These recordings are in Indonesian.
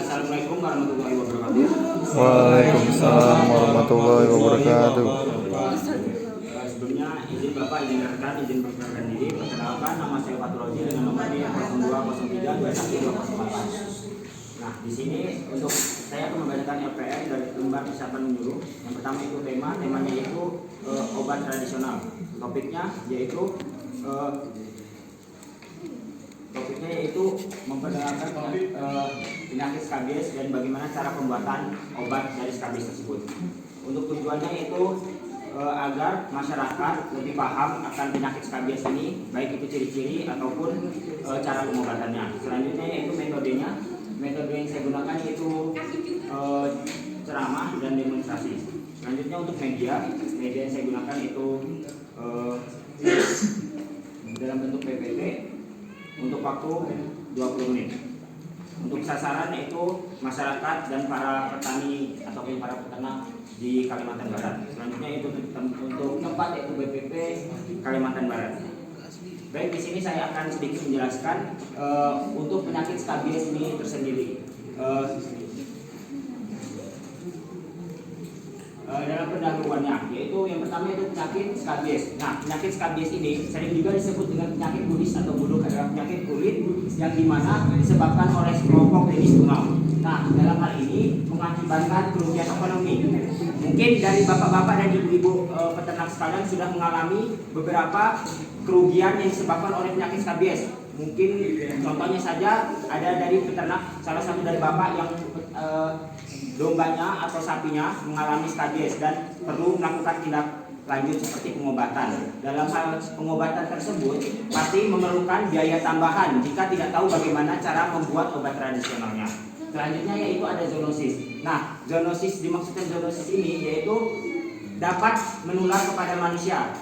Assalamualaikum warahmatullahi wabarakatuh. Waalaikumsalam warahmatullahi wabarakatuh. Sebelumnya izin Bapak, izin rekan, izin perkenalkan diri. Perkenalkan, nama saya Fatul Rozi dengan nomor D02032128. Nah, di sini untuk saya akan membacakan LPR dari lembar persiapan menyuruh. Yang pertama itu temanya itu obat tradisional. Topiknya yaitu memperkenalkan penyakit skabies dan bagaimana cara pembuatan obat dari skabies tersebut. Untuk tujuannya yaitu agar masyarakat lebih paham akan penyakit skabies ini, baik itu ciri-ciri ataupun cara pengobatannya. Selanjutnya yaitu metodenya. Metode yang saya gunakan yaitu ceramah dan demonstrasi. Selanjutnya untuk media yang saya gunakan itu dalam bentuk PPT untuk waktu 20 menit. Untuk sasaran yaitu masyarakat dan para petani ataupun para peternak di Kalimantan Barat. Selanjutnya itu untuk tempat yaitu BPP Kalimantan Barat. Baik, di sini saya akan sedikit menjelaskan untuk penyakit skabies ini tersendiri. Dalam pendahuluannya, yaitu yang pertama itu penyakit skabies. Nah, penyakit skabies ini sering juga disebut dengan penyakit kulis atau buluk, adalah penyakit kulit yang dimana disebabkan oleh rokok jenis tungau. Nah, dalam hal ini mengakibatkan kerugian ekonomi. Mungkin dari bapak-bapak dan ibu-ibu peternak sekalian sudah mengalami beberapa kerugian yang disebabkan oleh penyakit skabies. Mungkin contohnya saja ada dari peternak, salah satu dari bapak yang dombanya atau sapinya mengalami skabies dan perlu melakukan tindak lanjut seperti pengobatan. Dalam hal pengobatan tersebut pasti memerlukan biaya tambahan jika tidak tahu bagaimana cara membuat obat tradisionalnya. Selanjutnya yaitu ada zoonosis. Nah, zoonosis, dimaksudkan zoonosis ini yaitu dapat menular kepada manusia.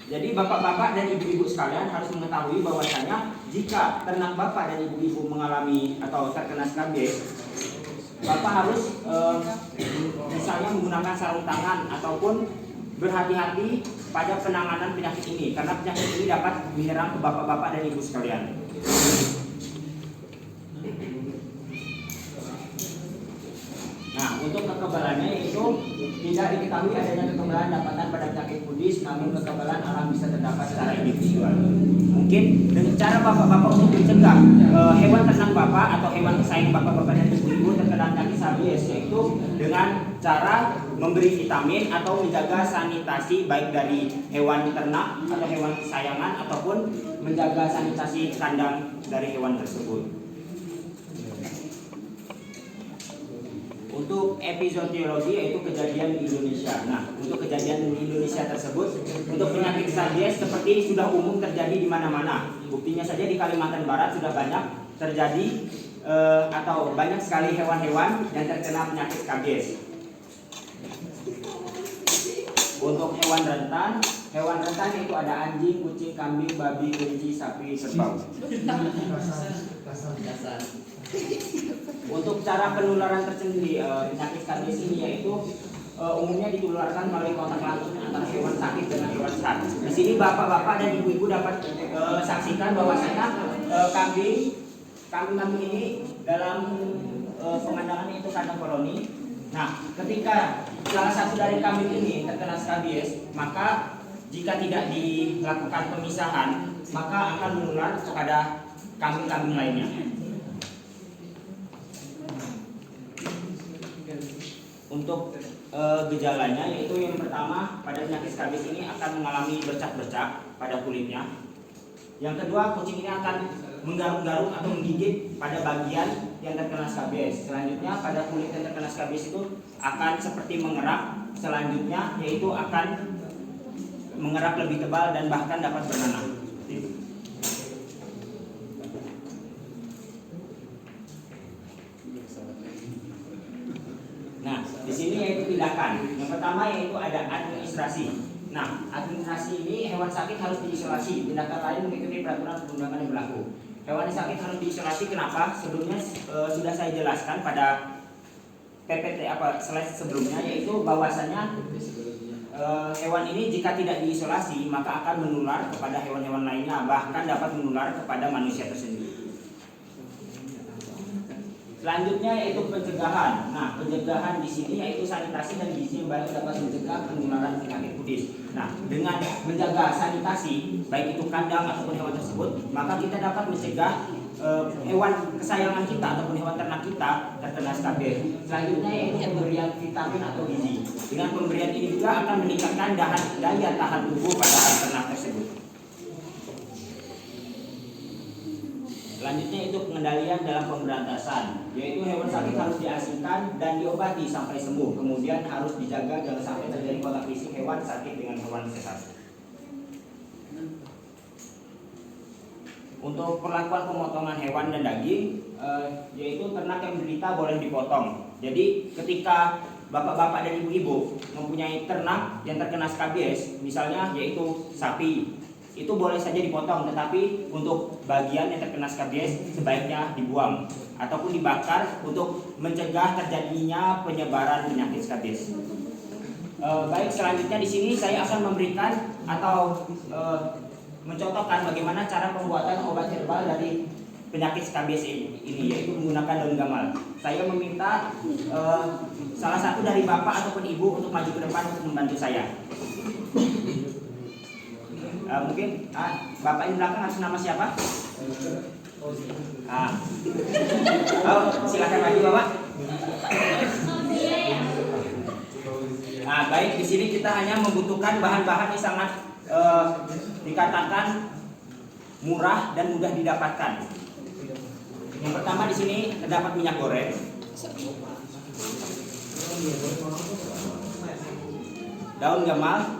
Jadi bapak-bapak dan ibu-ibu sekalian harus mengetahui bahwasanya jika ternak bapak dan ibu-ibu mengalami atau terkena skabies, bapak harus misalnya menggunakan sarung tangan ataupun berhati-hati pada penanganan penyakit ini, karena penyakit ini dapat menyerang ke bapak-bapak dan ibu sekalian. Nah, untuk kekebalannya yaitu tidak diketahui adanya kekebalan dapatan pada penyakit kudis, namun kekebalan alam bisa terdapat secara individual. Mungkin dengan cara bapak-bapak untuk mencegah hewan ternak bapak atau hewan kesayangan bapak-bapak dan ibu-ibu terkena penyakit skabies, yaitu dengan cara memberi vitamin atau menjaga sanitasi baik dari hewan ternak atau hewan kesayangan ataupun menjaga sanitasi kandang dari hewan tersebut. Untuk epizootiologi yaitu kejadian di Indonesia. Nah, untuk kejadian di Indonesia tersebut, untuk penyakit skabies seperti sudah umum terjadi di mana-mana. Buktinya saja di Kalimantan Barat sudah banyak terjadi atau banyak sekali hewan-hewan yang terkena penyakit skabies. Untuk hewan rentan itu ada anjing, kucing, kambing, babi, kelinci, sapi, kerbau. Untuk cara penularan tersendiri penyakit skabies ini yaitu umumnya ditularkan melalui kontak langsung antara hewan sakit dengan hewan sehat. Di sini bapak-bapak dan ibu-ibu dapat saksikan bahwasanya kambing ini dalam pemandangan itu kandang koloni. Nah, ketika salah satu dari kambing ini terkena skabies, maka jika tidak dilakukan pemisahan, maka akan menular kepada kambing-kambing lainnya. Untuk gejalanya yaitu yang pertama, pada penyakit skabies ini akan mengalami bercak-bercak pada kulitnya. Yang kedua, kucing ini akan menggaruk-garuk atau menggigit pada bagian yang terkena skabies. Selanjutnya, pada kulit yang terkena skabies itu akan seperti mengerak. Selanjutnya yaitu akan mengerak lebih tebal dan bahkan dapat bernanah. Nah, di sini yaitu tindakan. Yang pertama yaitu ada administrasi. Nah, administrasi ini hewan sakit harus diisolasi. Tindakan lain mengikuti peraturan perundangan yang berlaku. Hewan sakit harus diisolasi. Kenapa? Sebelumnya sudah saya jelaskan pada PPT slide sebelumnya, yaitu bahwasanya hewan ini jika tidak diisolasi maka akan menular kepada hewan-hewan lainnya, bahkan dapat menular kepada manusia tersendiri. Selanjutnya yaitu pencegahan. Nah, pencegahan di sini yaitu sanitasi dan gizi yang baik dapat mencegah penularan penyakit kudis. Nah, dengan menjaga sanitasi, baik itu kandang ataupun hewan tersebut, maka kita dapat mencegah hewan kesayangan kita ataupun hewan ternak kita terkena skabies. Selanjutnya yaitu pemberian vitamin atau gizi. Dengan pemberian ini juga akan meningkatkan daya tahan tubuh pada ternak tersebut. Selanjutnya itu pengendalian dalam pemberantasan, yaitu hewan sakit harus diasingkan dan diobati sampai sembuh. Kemudian harus dijaga jangan sampai terjadi kontak fisik hewan sakit dengan hewan sehat. Untuk perlakuan pemotongan hewan dan daging, yaitu ternak yang menderita boleh dipotong. Jadi ketika bapak-bapak dan ibu-ibu mempunyai ternak yang terkena skabies, misalnya yaitu sapi, itu boleh saja dipotong, tetapi untuk bagian yang terkena skabies sebaiknya dibuang ataupun dibakar untuk mencegah terjadinya penyebaran penyakit skabies. Baik, selanjutnya di sini saya akan memberikan atau mencontohkan bagaimana cara pembuatan obat herbal dari penyakit skabies ini, yaitu menggunakan daun gamal. Saya meminta salah satu dari bapak ataupun ibu untuk maju ke depan untuk membantu saya. Mungkin bapak yang belakang atas nama siapa? Silakan maju bapak. Baik, di sini kita hanya membutuhkan bahan-bahan yang sangat dikatakan murah dan mudah didapatkan. Yang pertama di sini terdapat minyak goreng, daun gamal,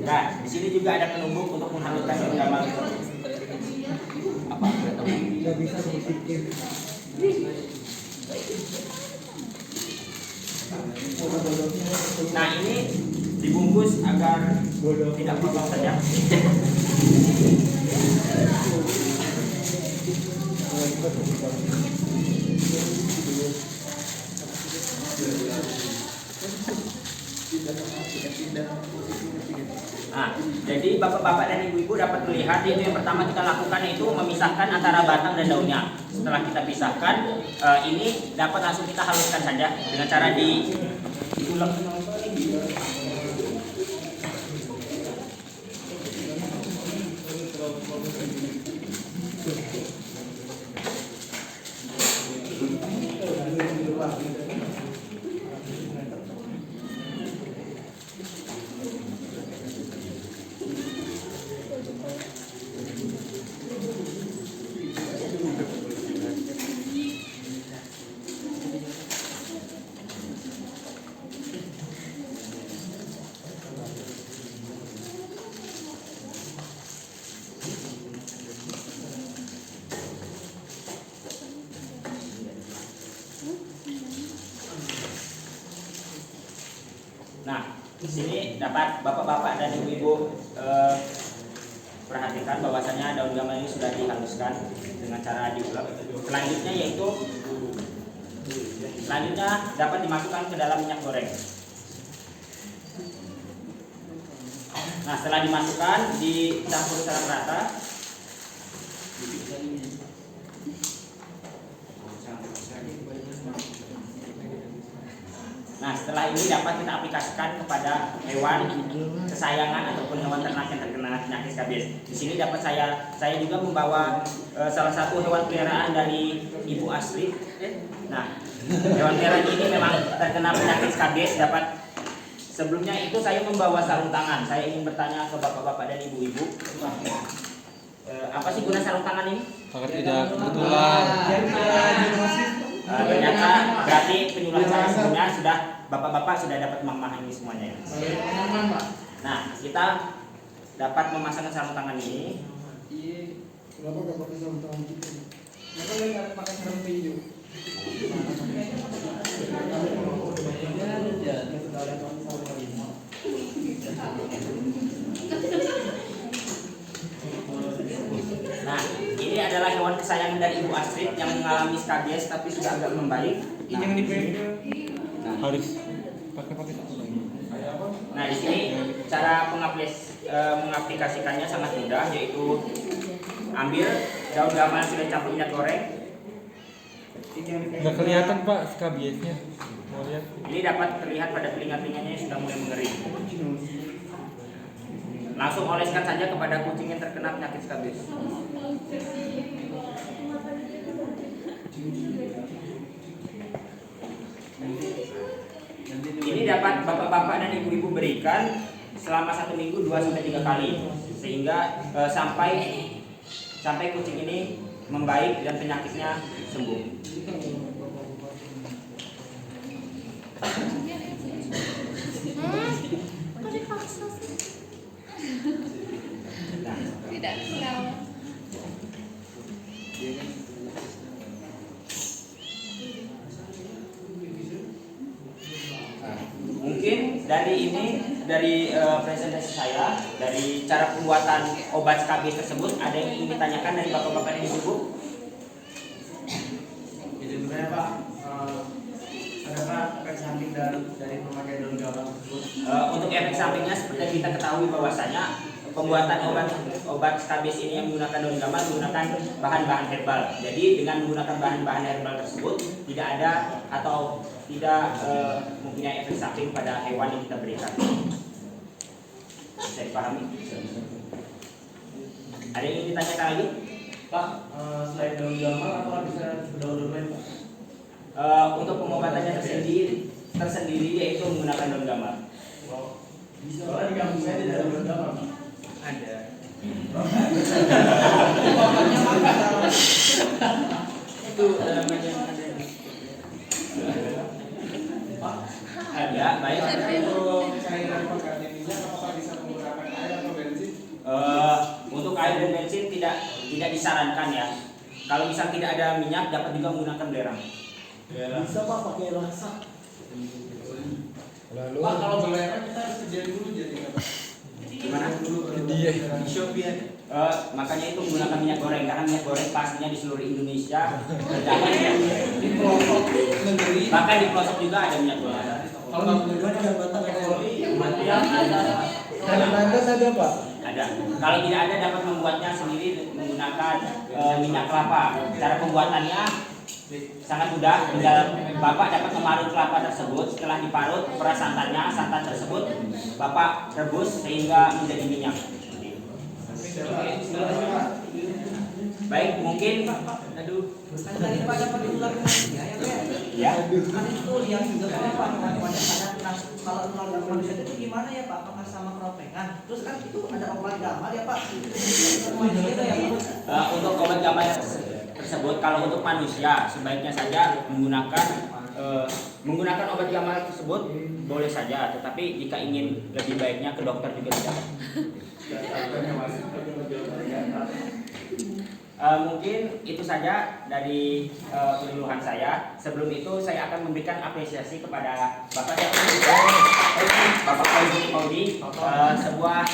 nah di sini juga ada penumbuk untuk menghaluskan daun gamal. Nah ini dibungkus agar tidak kotor saja. Nah, jadi bapak-bapak dan ibu-ibu dapat melihat yaitu yang pertama kita lakukan yaitu memisahkan antara batang dan daunnya. Setelah kita pisahkan, ini dapat langsung kita haluskan saja dengan cara diulek. Nah, di sini dapat bapak-bapak dan ibu-ibu perhatikan bahwasanya daun gamal ini sudah dihaluskan dengan cara diulek. Selanjutnya dapat dimasukkan ke dalam minyak goreng. Nah, setelah dimasukkan dicampur secara merata. Nah, setelah ini dapat kita aplikasikan kepada hewan kesayangan ataupun hewan ternak yang terkena penyakit skabies. Di sini dapat saya juga membawa salah satu hewan peliharaan dari Ibu Astrid. Nah, hewan peliharaan ini memang terkena penyakit skabies. Sebelumnya itu saya membawa sarung tangan. Saya ingin bertanya ke bapak-bapak dan ibu-ibu, apa sih guna sarung tangan ini? Agar tidak tertular. Ternyata berarti penyuluhan saya sebelumnya bapak-bapak sudah dapat memahami semuanya. Nah, kita dapat memasangkan sarung tangan ini. Kenapa nggak pakai sarung tangan gitu? Kenapa nggak pakai sarung tinju? Nah, ini adalah hewan kesayangan dari Ibu Astrid yang mengalami skabies tapi sudah agak membaik. Yang dipegang Harus pakai satu lagi. Nah, di sini cara mengaplikasikannya sangat mudah, yaitu ambil daun gamal yang sudah campur minyak goreng. Nggak kelihatan Pak skabiesnya. Mau lihat? Ini dapat terlihat pada telinga-telinganya yang sudah mulai mengering. Langsung oleskan saja kepada kucing yang terkena penyakit skabies. Ini dapat bapak-bapak dan ibu-ibu berikan selama 1 minggu 2-3 kali, sehingga sampai kucing ini membaik dan penyakitnya sembuh. Tidak kenal. Mungkin dari presentasi saya, dari cara pembuatan obat skabies tersebut, ada yang ingin ditanyakan dari bapak-bapak dan ibu-ibu? Jadi sebenarnya Pak, adakah efek samping dari memakai daun gamal tersebut? Untuk efek sampingnya seperti yang kita ketahui bahwasanya pembuatan obat skabies ini yang menggunakan daun gamal menggunakan bahan-bahan herbal. Jadi dengan menggunakan bahan-bahan herbal tersebut tidak ada atau tidak mempunyai efek samping pada hewan yang kita berikan. Saya pahami. Ada yang ingin ditanyakan lagi? Pak, selain daun gamal apa bisa daun-daun lain Pak? Untuk pengobatannya tersendiri yaitu menggunakan daun gamal. Soalnya di kampung saya tidak ada daun gamal Pak. Ada. Itu namanya ada. Ada, baik. Untuk cairan pengganti minyak apakah bisa menggunakan air atau bensin? Untuk air dan bensin tidak disarankan ya. Kalau misal tidak ada minyak, dapat juga menggunakan belerang. Bisa Pak pakai rasa. Lalu Pak, kalau belerang kita harus sediain dulu jadi nggak Pak? Gimana? Dia. Di Shopee aja. Makanya itu menggunakan minyak goreng, karena minyak goreng pastinya di seluruh Indonesia terdapat minyak goreng. Di pelosok negeri. Bahkan di pelosok juga ada minyak goreng. Kalau nggak punya duit jangan batang ekologi. ada Pak. Ada. Kalau tidak ada, dapat membuatnya sendiri menggunakan minyak kelapa. Cara pembuatannya sangat mudah. Tinggal Bapak dapat memarut kelapa tersebut. Setelah diparut, peras santan tersebut Bapak rebus sehingga menjadi minyak. Baik, mungkin Kan tadi Pak dapat ular manusia ya Pak? ya. Kan itu lihat juga kan Pak nah, kalau ular manusia itu gimana ya Pak? Apakah sama keropengan? Terus kan itu ada obat gamal ya Pak? Manusia itu ya Pak? Untuk obat gamal tersebut, kalau untuk manusia sebaiknya saja menggunakan obat gamal tersebut boleh saja, tetapi jika ingin lebih baiknya ke dokter juga tidak. Mungkin itu saja dari penyuluhan saya. Sebelum itu saya akan memberikan apresiasi kepada Bapak Paudi, sebuah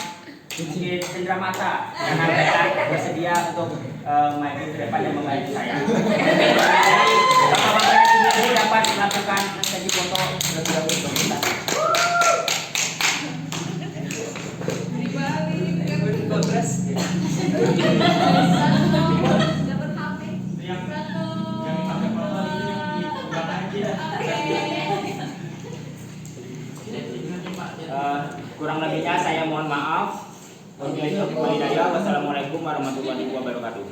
mungkin cenderamata yang mereka bersedia untuk maju ke depan dan membantu saya. Jadi Bapak-bapak ini dapat melakukan sesi foto lebih dahulu. Kurang lebihnya saya mohon maaf. Wassalamualaikum warahmatullahi wabarakatuh.